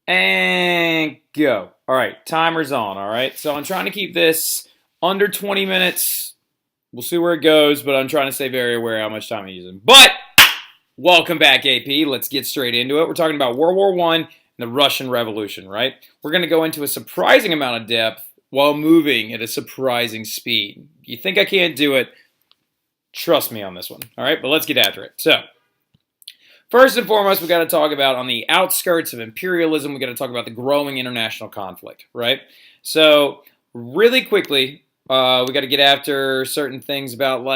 And go. All right, timer's on. All right, so I'm trying to keep this under 20 minutes. We'll see where it goes, but I'm trying to stay very aware how much time I'm using. But welcome back, AP. Let's get straight into it. We're talking about World War I and the Russian Revolution, right? We're going to go into a surprising amount of depth while moving at a surprising speed. You think I can't do it? Trust me on this one. All right, but let's get after it. So, first and foremost, we got to talk about on the outskirts of imperialism, we got to talk about the growing international conflict, right? So, really quickly, we got to get after certain things about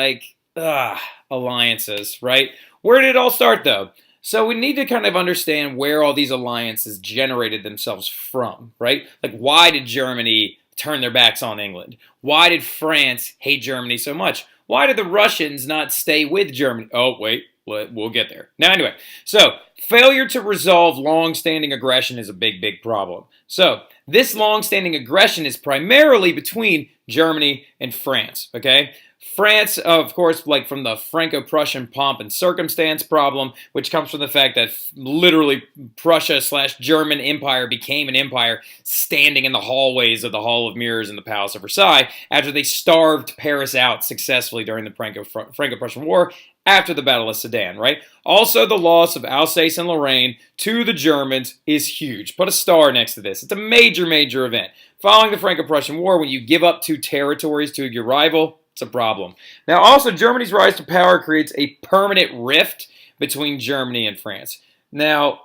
alliances, right? Where did it all start, though? So we need to kind of understand where all these alliances generated themselves from, right? Like, why did Germany turn their backs on England? Why did France hate Germany so much? Why did the Russians not stay with Germany? Oh, wait, we'll get there. Now, anyway, so failure to resolve long-standing aggression is a big, big problem. So this long-standing aggression is primarily between Germany and France, okay? France, of course, like from the Franco-Prussian pomp and circumstance problem, which comes from the fact that literally Prussia/German Empire became an empire standing in the hallways of the Hall of Mirrors in the Palace of Versailles after they starved Paris out successfully during the Franco-Prussian War after the Battle of Sedan, right? Also, the loss of Alsace and Lorraine to the Germans is huge. Put a star next to this. It's a major, major event. Following the Franco-Prussian War, when you give up two territories to your rival, it's a problem. Now, also, Germany's rise to power creates a permanent rift between Germany and France. Now,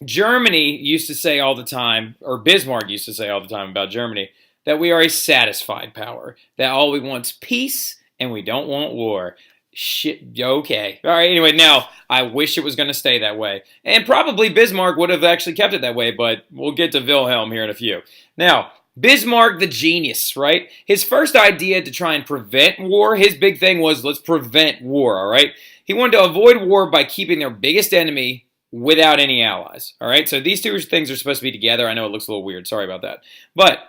Germany used to say all the time, or Bismarck used to say all the time about Germany, that we are a satisfied power, that all we want is peace and we don't want war. Shit, okay. All right, anyway, now, I wish it was going to stay that way. And probably Bismarck would have actually kept it that way, but we'll get to Wilhelm here in a few. Now, Bismarck the Genius, right? His first idea to try and prevent war, his big thing was, let's prevent war, all right? He wanted to avoid war by keeping their biggest enemy without any allies, all right? So these two things are supposed to be together. I know it looks a little weird. Sorry about that. But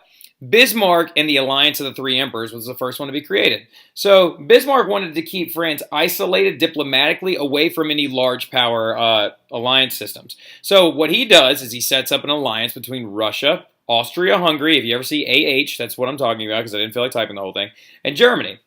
Bismarck and the Alliance of the Three Emperors was the first one to be created. So Bismarck wanted to keep France isolated diplomatically away from any large power alliance systems. So what he does is he sets up an alliance between Russia, Austria-Hungary, if you ever see AH, that's what I'm talking about because I didn't feel like typing the whole thing, and Germany.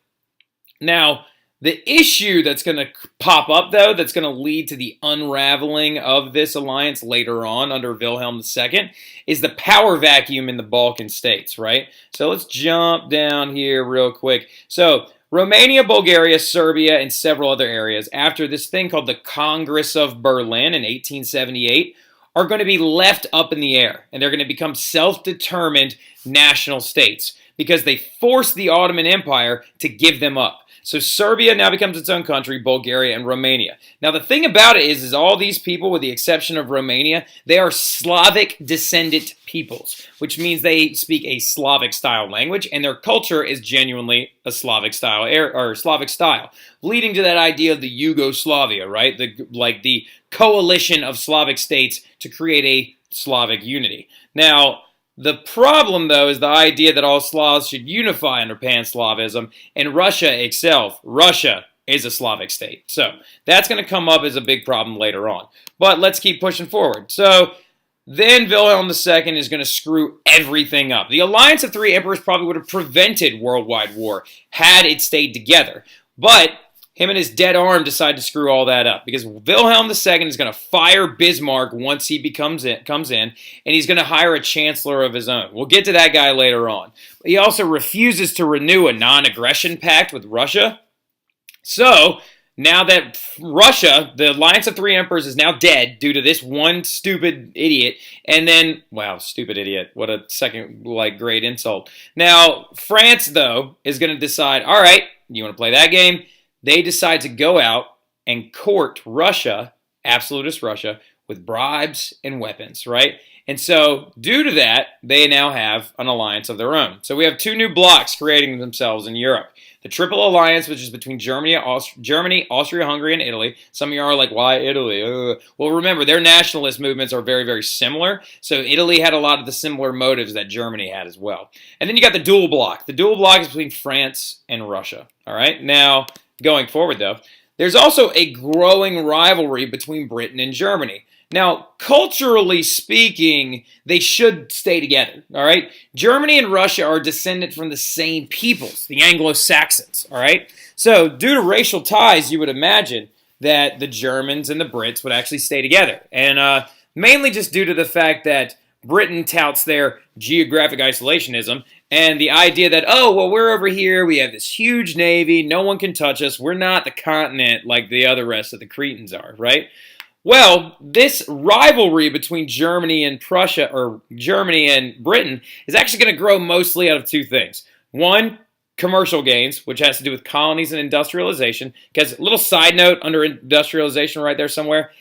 Now, the issue that's going to pop up, though, that's going to lead to the unraveling of this alliance later on under Wilhelm II is the power vacuum in the Balkan states, right? So let's jump down here real quick. So Romania, Bulgaria, Serbia, and several other areas after this thing called the Congress of Berlin in 1878 are going to be left up in the air, and they're going to become self-determined national states because they forced the Ottoman Empire to give them up. So Serbia now becomes its own country, Bulgaria and Romania. Now the thing about it is all these people, with the exception of Romania, they are Slavic descendant peoples, which means they speak a Slavic style language, and their culture is genuinely a Slavic style, leading to that idea of the Yugoslavia, right? The coalition of Slavic states to create a Slavic unity. Now, the problem, though, is the idea that all Slavs should unify under Pan-Slavism, and Russia itself, Russia is a Slavic state. So that's going to come up as a big problem later on. But let's keep pushing forward. So then Wilhelm II is going to screw everything up. The Alliance of Three Emperors probably would have prevented worldwide war had it stayed together. But him and his dead arm decide to screw all that up because Wilhelm II is going to fire Bismarck once he comes in, and he's going to hire a chancellor of his own. We'll get to that guy later on. He also refuses to renew a non-aggression pact with Russia. So now that Russia, the Alliance of Three Emperors, is now dead due to this one stupid idiot, and then, wow, stupid idiot, what a second, grade insult. Now, France, though, is going to decide, all right, you want to play that game? They decide to go out and court Russia, absolutist Russia, with bribes and weapons, right? And so, due to that, they now have an alliance of their own. So we have two new blocs creating themselves in Europe. The Triple Alliance, which is between Germany, Austria-Hungary, and Italy. Some of you are like, why Italy? Well, remember, their nationalist movements are very, very similar. So Italy had a lot of the similar motives that Germany had as well. And then you got the dual bloc. The dual bloc is between France and Russia. All right? Now, going forward, though, there's also a growing rivalry between Britain and Germany. Now, culturally speaking, they should stay together, all right? Germany and Russia are descended from the same peoples, the Anglo-Saxons, all right? So, due to racial ties, you would imagine that the Germans and the Brits would actually stay together. And mainly just due to the fact that Britain touts their geographic isolationism and the idea that, oh, well, we're over here, we have this huge navy, no one can touch us, we're not the continent like the other rest of the Cretans are, right? Well, this rivalry between Germany and Prussia, or Germany and Britain, is actually going to grow mostly out of two things. One, commercial gains, which has to do with colonies and industrialization. Because, little side note under industrialization right there somewhere,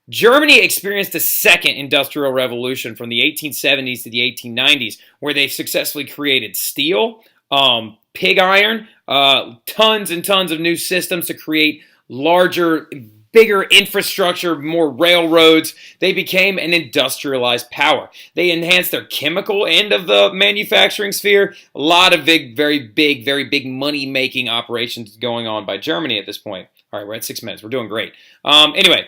Germany experienced a second industrial revolution from the 1870s to the 1890s, where they successfully created steel, pig iron, tons and tons of new systems to create larger, bigger infrastructure, more railroads. They became an industrialized power. They enhanced their chemical end of the manufacturing sphere. A lot of big, very big money-making operations going on by Germany at this point. All right, we're at 6 minutes. We're doing great. Anyway,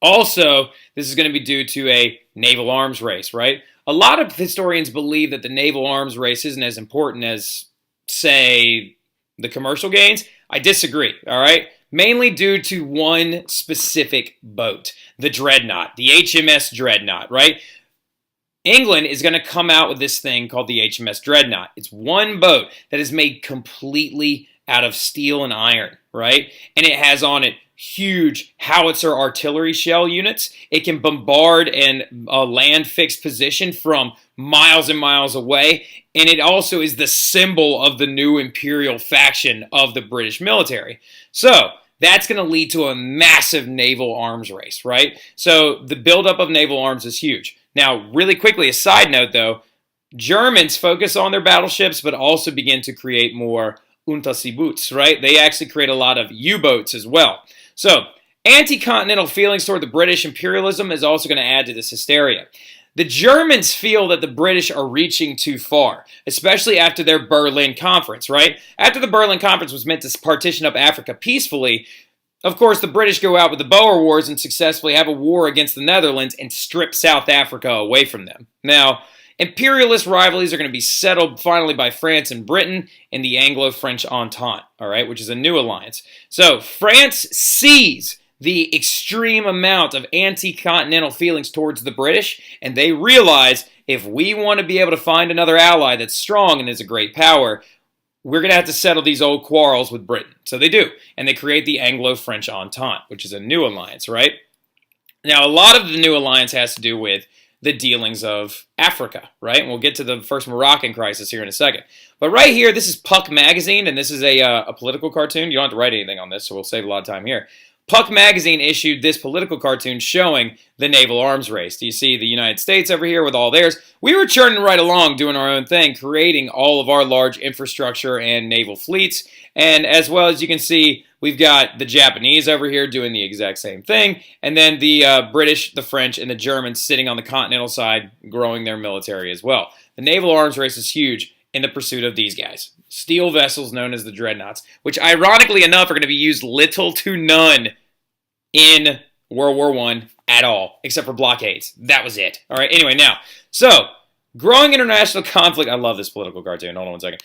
also, this is going to be due to a naval arms race, right? A lot of historians believe that the naval arms race isn't as important as, say, the commercial gains. I disagree, all right? Mainly due to one specific boat, the Dreadnought, the HMS Dreadnought, right? England is going to come out with this thing called the HMS Dreadnought. It's one boat that is made completely out of steel and iron, right? And it has on it huge howitzer artillery shell units. It can bombard and land fixed position from miles and miles away. And it also is the symbol of the new imperial faction of the British military. So that's going to lead to a massive naval arms race, right? So the buildup of naval arms is huge. Now, really quickly, a side note though, Germans focus on their battleships, but also begin to create more Unterseeboots, right? They actually create a lot of U-boats as well. So, anti-continental feelings toward the British imperialism is also going to add to this hysteria. The Germans feel that the British are reaching too far, especially after their Berlin Conference, right? After the Berlin Conference was meant to partition up Africa peacefully, of course, the British go out with the Boer Wars and successfully have a war against the Netherlands and strip South Africa away from them. Now, imperialist rivalries are going to be settled finally by France and Britain in the Anglo-French Entente, all right, which is a new alliance. So France sees the extreme amount of anti-continental feelings towards the British, and they realize if we want to be able to find another ally that's strong and is a great power, we're going to have to settle these old quarrels with Britain. So they do, and they create the Anglo-French Entente, which is a new alliance, right? Now, a lot of the new alliance has to do with the dealings of Africa, right? And we'll get to the first Moroccan crisis here in a second. But right here, this is Puck Magazine, and this is a political cartoon. You don't have to write anything on this, so we'll save a lot of time here. Puck Magazine issued this political cartoon showing the naval arms race. Do you see the United States over here with all theirs? We were churning right along, doing our own thing, creating all of our large infrastructure and naval fleets. And as well as you can see, we've got the Japanese over here doing the exact same thing. And then the British, the French, and the Germans sitting on the continental side, growing their military as well. The naval arms race is huge in the pursuit of these guys. Steel vessels known as the Dreadnoughts, which ironically enough are going to be used little to none in World War I at all, except for blockades. That was it. All right, anyway, now, so growing international conflict, I love this political cartoon, hold on one second,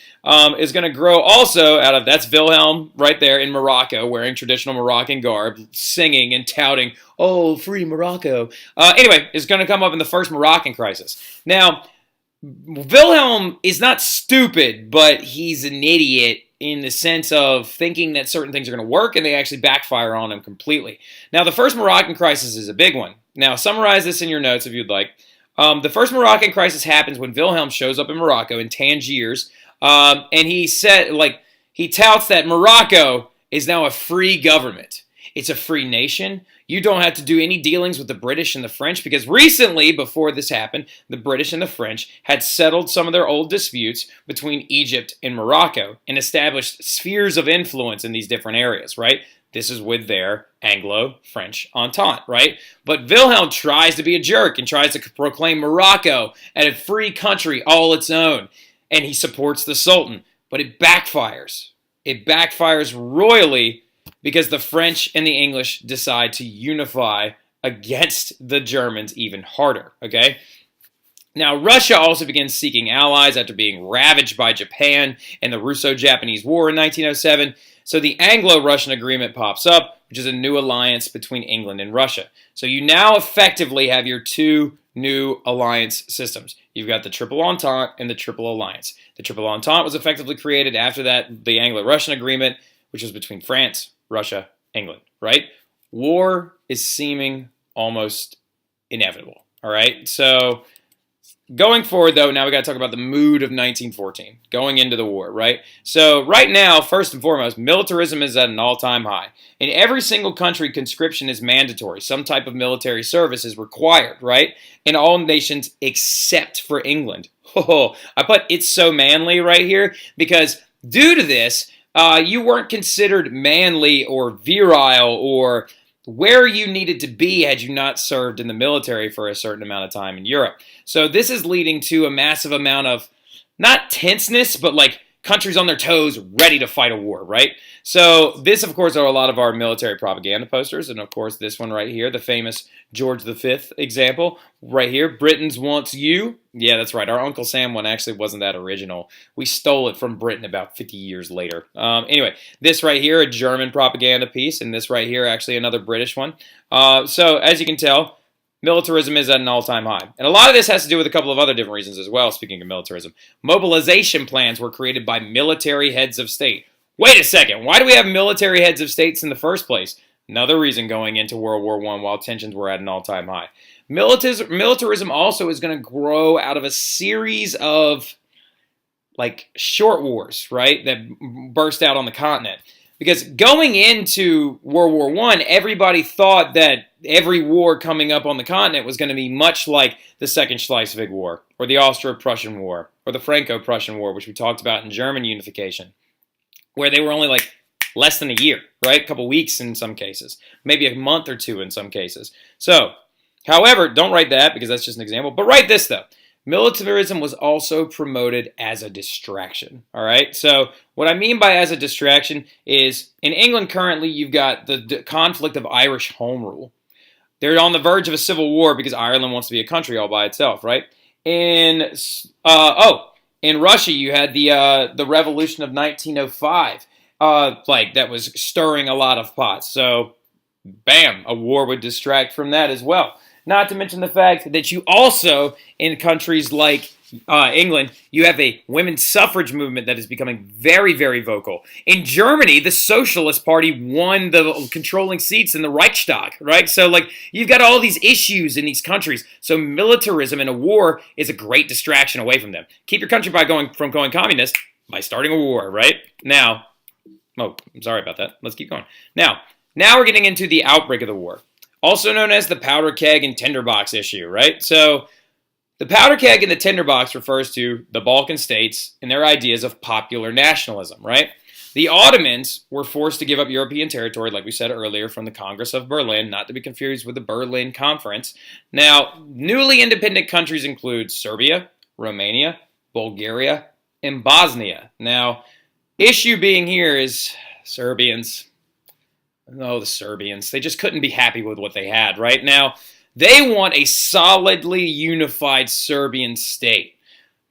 is going to grow also out of, that's Wilhelm right there in Morocco, wearing traditional Moroccan garb, singing and touting, oh, free Morocco. Anyway, it's going to come up in the first Moroccan crisis. Now, Wilhelm is not stupid, but he's an idiot in the sense of thinking that certain things are going to work and they actually backfire on him completely. Now, the first Moroccan crisis is a big one. Now, summarize this in your notes if you'd like. The first Moroccan crisis happens when Wilhelm shows up in Morocco in Tangiers, and he touts that Morocco is now a free government. It's a free nation. You don't have to do any dealings with the British and the French because recently, before this happened, the British and the French had settled some of their old disputes between Egypt and Morocco and established spheres of influence in these different areas, right? This is with their Anglo-French Entente, right? But Wilhelm tries to be a jerk and tries to proclaim Morocco as a free country all its own, and he supports the Sultan, but it backfires. It backfires royally because the French and the English decide to unify against the Germans even harder, okay? Now, Russia also begins seeking allies after being ravaged by Japan in the Russo-Japanese War in 1907. So the Anglo-Russian Agreement pops up, which is a new alliance between England and Russia. So you now effectively have your two new alliance systems. You've got the Triple Entente and the Triple Alliance. The Triple Entente was effectively created after that, the Anglo-Russian Agreement, which was between France, Russia, England, right? War is seeming almost inevitable, all right? So going forward, though, now we got to talk about the mood of 1914, going into the war, right? So right now, first and foremost, militarism is at an all-time high. In every single country, conscription is mandatory. Some type of military service is required, right? In all nations except for England. Oh, I put "it's so manly" right here because due to this, you weren't considered manly or virile or where you needed to be had you not served in the military for a certain amount of time in Europe. So this is leading to a massive amount of, not tenseness, but like countries on their toes ready to fight a war, right? So this, of course, are a lot of our military propaganda posters. And, of course, this one right here, the famous George V example right here, Britain's wants you. Yeah, that's right. Our Uncle Sam one actually wasn't that original. We stole it from Britain about 50 years later. Anyway, this right here, a German propaganda piece, and this right here, actually another British one. So as you can tell, militarism is at an all-time high. And a lot of this has to do with a couple of other different reasons as well, speaking of militarism. Mobilization plans were created by military heads of state. Wait a second, why do we have military heads of states in the first place? Another reason going into World War I while tensions were at an all-time high. Militarism also is going to grow out of a series of like short wars, right, that burst out on the continent. Because going into World War I, everybody thought that every war coming up on the continent was going to be much like the Second Schlieffen War, or the Austro-Prussian War, or the Franco-Prussian War, which we talked about in German unification, where they were only like less than a year, right? A couple weeks in some cases, maybe a month or two in some cases. So, however, don't write that because that's just an example, but write this though. Militarism was also promoted as a distraction, all right? So what I mean by as a distraction is in England currently you've got the conflict of Irish home rule. They're on the verge of a civil war because Ireland wants to be a country all by itself, right? In Russia you had the revolution of 1905, like that was stirring a lot of pots. So bam, a war would distract from that as well. Not to mention the fact that you also, in countries like England, you have a women's suffrage movement that is becoming very, very vocal. In Germany, the Socialist Party won the controlling seats in the Reichstag, right? So, like, you've got all these issues in these countries. So militarism in a war is a great distraction away from them. Keep your country from going communist by starting a war, right? Now, I'm sorry about that. Let's keep going. Now we're getting into the outbreak of the war. Also known as the powder keg and tinderbox issue, right? So the powder keg and the tinderbox refers to the Balkan states and their ideas of popular nationalism, right? The Ottomans were forced to give up European territory, like we said earlier, from the Congress of Berlin, not to be confused with the Berlin Conference. Now, newly independent countries include Serbia, Romania, Bulgaria, and Bosnia. Now, issue being here is Serbians. Oh, the Serbians. They just couldn't be happy with what they had, right? Now, they want a solidly unified Serbian state.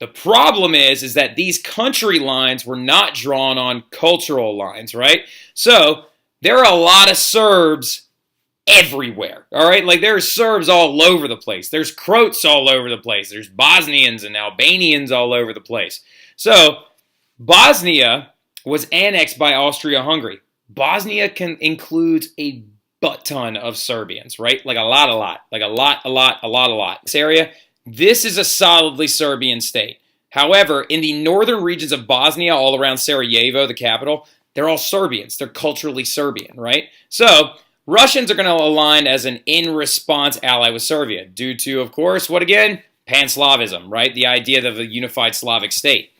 The problem is that these country lines were not drawn on cultural lines, right? So, there are a lot of Serbs everywhere, all right? Like, there are Serbs all over the place. There's Croats all over the place. There's Bosnians and Albanians all over the place. So, Bosnia was annexed by Austria-Hungary. Bosnia includes a butt ton of Serbians, right? Like a lot. Like a lot. This area, this is a solidly Serbian state. However, in the northern regions of Bosnia, all around Sarajevo, the capital, they're all Serbians. They're culturally Serbian, right? So, Russians are going to align as an in-response ally with Serbia due to, of course, what again? Pan-Slavism, right? The idea of a unified Slavic state.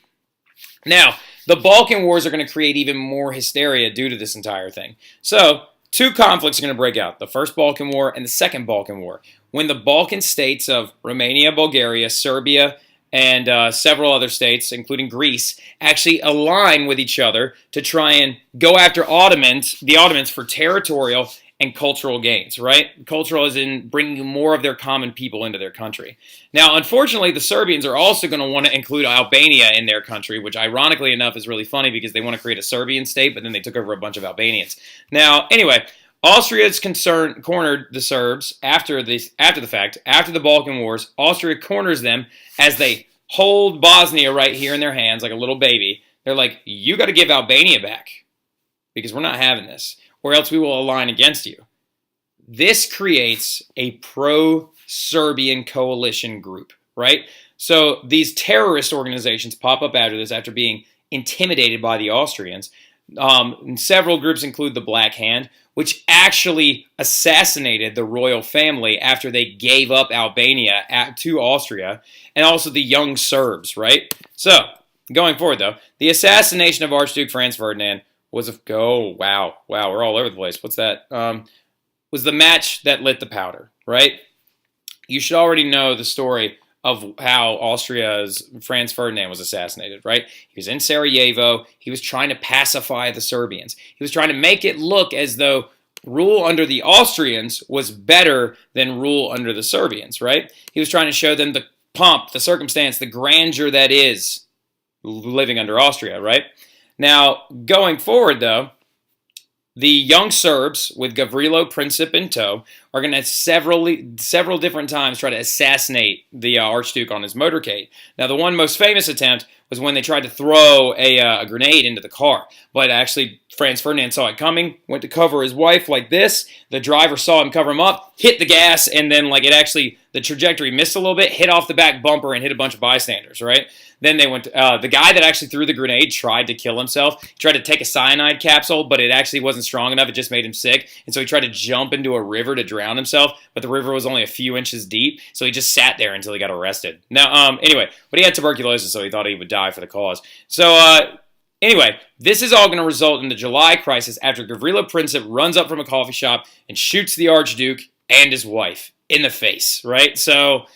Now, the Balkan Wars are going to create even more hysteria due to this entire thing. So, two conflicts are going to break out. The First Balkan War and the Second Balkan War. When the Balkan states of Romania, Bulgaria, Serbia, and several other states, including Greece, actually align with each other to try and go after the Ottomans for territorial and cultural gains, right? Cultural is in bringing more of their common people into their country. Now, unfortunately, the Serbians are also going to want to include Albania in their country, which ironically enough is really funny because they want to create a Serbian state, but then they took over a bunch of Albanians. Now, anyway, Austria's cornered the Serbs after the fact, after the Balkan Wars. Austria corners them as they hold Bosnia right here in their hands like a little baby. They're like, you got to give Albania back because we're not having this, or else we will align against you. This creates a pro-Serbian coalition group, right? So these terrorist organizations pop up after this, after being intimidated by the Austrians. And several groups include the Black Hand, which actually assassinated the royal family after they gave up Albania to Austria, and also the Young Serbs, right? So, going forward though, the assassination of Archduke Franz Ferdinand was wow, we're all over the place. What's that? Was the match that lit the powder, right? You should already know the story of how Austria's Franz Ferdinand was assassinated, right? He was in Sarajevo. He was trying to pacify the Serbians. He was trying to make it look as though rule under the Austrians was better than rule under the Serbians, right? He was trying to show them the pomp, the circumstance, the grandeur that is living under Austria, right? Now, going forward, though, the Young Serbs, with Gavrilo Princip in tow, are going to several different times try to assassinate the Archduke on his motorcade. Now, the one most famous attempt was when they tried to throw a grenade into the car. But actually, Franz Ferdinand saw it coming, went to cover his wife like this. The driver saw him cover him up, hit the gas, and then the trajectory missed a little bit, hit off the back bumper, and hit a bunch of bystanders, right? Then they went to, the guy that actually threw the grenade tried to kill himself. He tried to take a cyanide capsule, but it actually wasn't strong enough. It just made him sick. And so he tried to jump into a river to drown himself, but the river was only a few inches deep. So he just sat there until he got arrested. Now, anyway, but he had tuberculosis, so he thought he would die for the cause. So, anyway, this is all going to result in the July crisis after Gavrilo Princip runs up from a coffee shop and shoots the Archduke and his wife in the face, right? So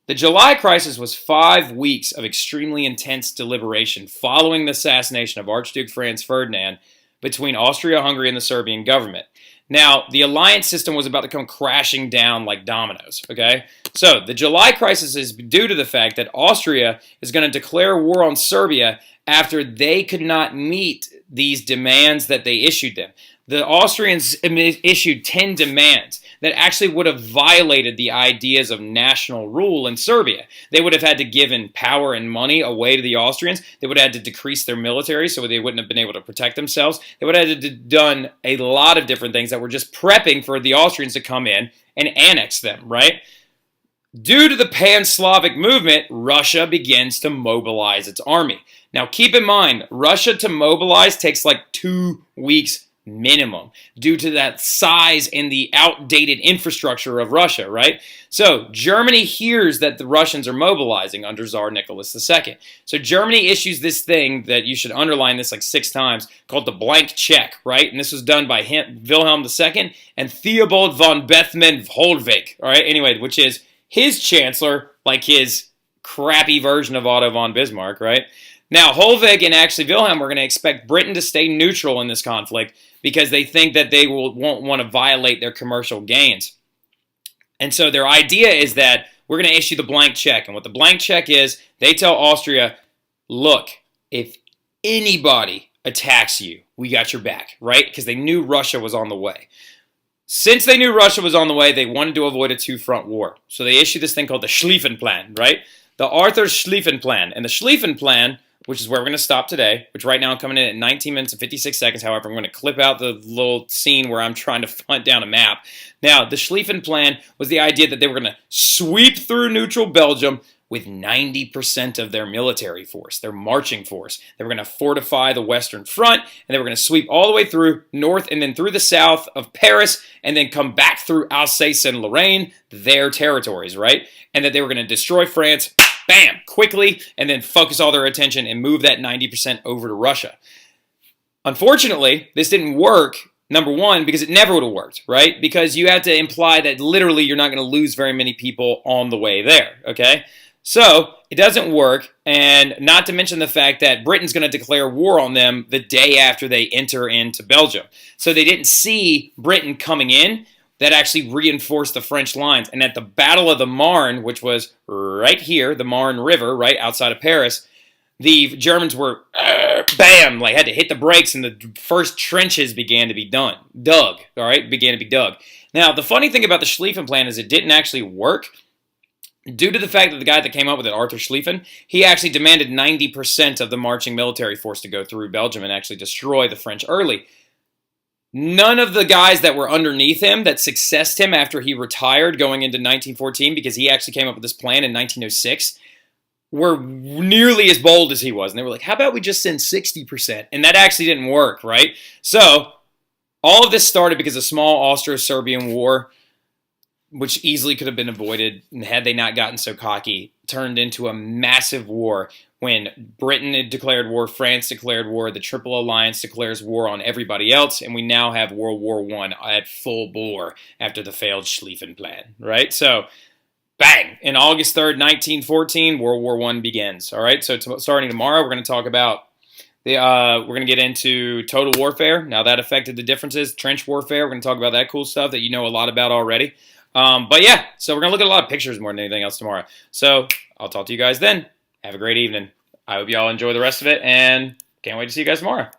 the July crisis was 5 weeks of extremely intense deliberation following the assassination of Archduke Franz Ferdinand between Austria-Hungary and the Serbian government. Now, the alliance system was about to come crashing down like dominoes, okay? So, the July crisis is due to the fact that Austria is going to declare war on Serbia after they could not meet these demands that they issued them. The Austrians issued 10 demands that actually would have violated the ideas of national rule in Serbia. They would have had to give in power and money away to the Austrians. They would have had to decrease their military so they wouldn't have been able to protect themselves. They would have had to have done a lot of different things that were just prepping for the Austrians to come in and annex them, right? Due to the pan-Slavic movement, Russia begins to mobilize its army. Now, keep in mind, Russia to mobilize takes like 2 weeks minimum due to that size and the outdated infrastructure of Russia, right? So Germany hears that the Russians are mobilizing under Tsar Nicholas II. So Germany issues this thing that you should underline this like 6 times called the blank check, right? And this was done by Wilhelm II and Theobald von Bethmann-Hollweg, all right? Anyway, which is his chancellor, like his crappy version of Otto von Bismarck, right? Now, Hollweg and actually Wilhelm are going to expect Britain to stay neutral in this conflict because they think that they won't want to violate their commercial gains. And so their idea is that we're going to issue the blank check. And what the blank check is, they tell Austria, look, if anybody attacks you, we got your back, right? Because they knew Russia was on the way. Since they knew Russia was on the way, they wanted to avoid a 2-front war. So they issued this thing called the Schlieffen Plan, right? The Arthur Schlieffen Plan. And the Schlieffen Plan, which is where we're going to stop today, which right now I'm coming in at 19 minutes and 56 seconds. However, I'm going to clip out the little scene where I'm trying to hunt down a map. Now, the Schlieffen Plan was the idea that they were going to sweep through neutral Belgium with 90% of their military force, their marching force. They were going to fortify the Western Front, and they were going to sweep all the way through north and then through the south of Paris, and then come back through Alsace and Lorraine, their territories, right? And that they were going to destroy France, bam, quickly, and then focus all their attention and move that 90% over to Russia. Unfortunately, this didn't work, number one, because it never would have worked, right? Because you had to imply that literally you're not going to lose very many people on the way there, okay? So it doesn't work, and not to mention the fact that Britain's going to declare war on them the day after they enter into Belgium. So they didn't see Britain coming in. That actually reinforced the French lines. And at the Battle of the Marne, which was right here, the Marne River, right outside of Paris, the Germans were, bam, like had to hit the brakes, and the first trenches began to be dug, all right, began to be dug. Now, the funny thing about the Schlieffen Plan is it didn't actually work due to the fact that the guy that came up with it, Arthur Schlieffen, he actually demanded 90% of the marching military force to go through Belgium and actually destroy the French early. None of the guys that were underneath him that successed him after he retired going into 1914, because he actually came up with this plan in 1906, were nearly as bold as he was. And they were like, how about we just send 60%? And that actually didn't work, right? So all of this started because of a small Austro-Serbian war, which easily could have been avoided, and had they not gotten so cocky, turned into a massive war when Britain had declared war, France declared war, the Triple Alliance declares war on everybody else, and we now have World War I at full bore after the failed Schlieffen Plan, right? So, bang! In August 3rd, 1914, World War I begins, all right? So starting tomorrow, we're going to talk about we're going to get into total warfare. Now, that affected the differences. Trench warfare, we're going to talk about that cool stuff that you know a lot about already. But yeah, so we're going to look at a lot of pictures more than anything else tomorrow. So I'll talk to you guys then. Have a great evening. I hope you all enjoy the rest of it, and can't wait to see you guys tomorrow.